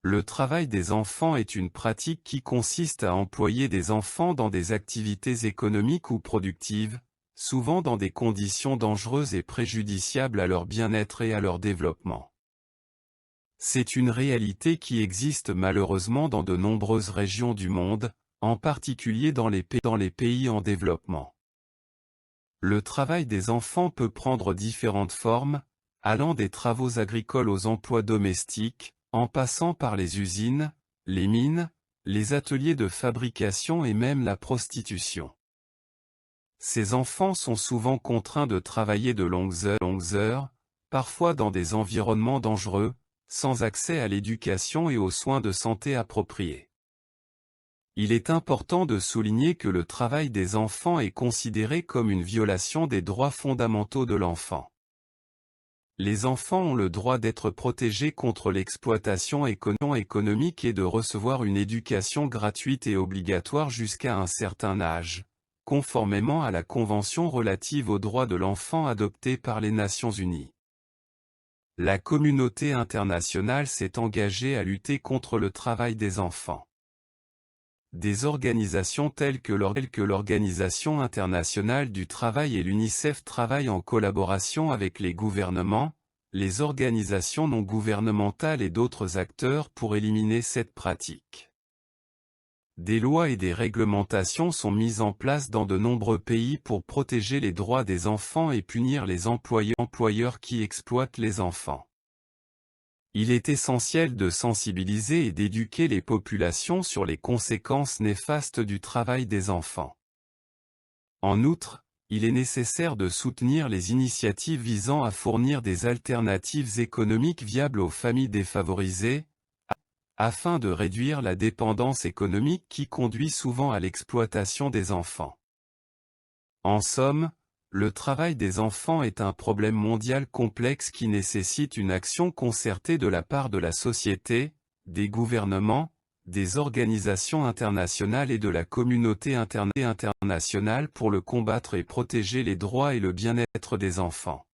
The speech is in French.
Le travail des enfants est une pratique qui consiste à employer des enfants dans des activités économiques ou productives, souvent dans des conditions dangereuses et préjudiciables à leur bien-être et à leur développement. C'est une réalité qui existe malheureusement dans de nombreuses régions du monde, en particulier dans les pays en développement. Le travail des enfants peut prendre différentes formes, allant des travaux agricoles aux emplois domestiques, en passant par les usines, les mines, les ateliers de fabrication et même la prostitution. Ces enfants sont souvent contraints de travailler de longues heures, parfois dans des environnements dangereux, sans accès à l'éducation et aux soins de santé appropriés. Il est important de souligner que le travail des enfants est considéré comme une violation des droits fondamentaux de l'enfant. Les enfants ont le droit d'être protégés contre l'exploitation économique et de recevoir une éducation gratuite et obligatoire jusqu'à un certain âge, conformément à la Convention relative aux droits de l'enfant adoptée par les Nations Unies. La communauté internationale s'est engagée à lutter contre le travail des enfants. Des organisations telles que l'Organisation internationale du travail et l'UNICEF travaillent en collaboration avec les gouvernements, les organisations non gouvernementales et d'autres acteurs pour éliminer cette pratique. Des lois et des réglementations sont mises en place dans de nombreux pays pour protéger les droits des enfants et punir les employeurs qui exploitent les enfants. Il est essentiel de sensibiliser et d'éduquer les populations sur les conséquences néfastes du travail des enfants. En outre, il est nécessaire de soutenir les initiatives visant à fournir des alternatives économiques viables aux familles défavorisées, afin de réduire la dépendance économique qui conduit souvent à l'exploitation des enfants. En somme, le travail des enfants est un problème mondial complexe qui nécessite une action concertée de la part de la société, des gouvernements, des organisations internationales et de la communauté internationale pour le combattre et protéger les droits et le bien-être des enfants.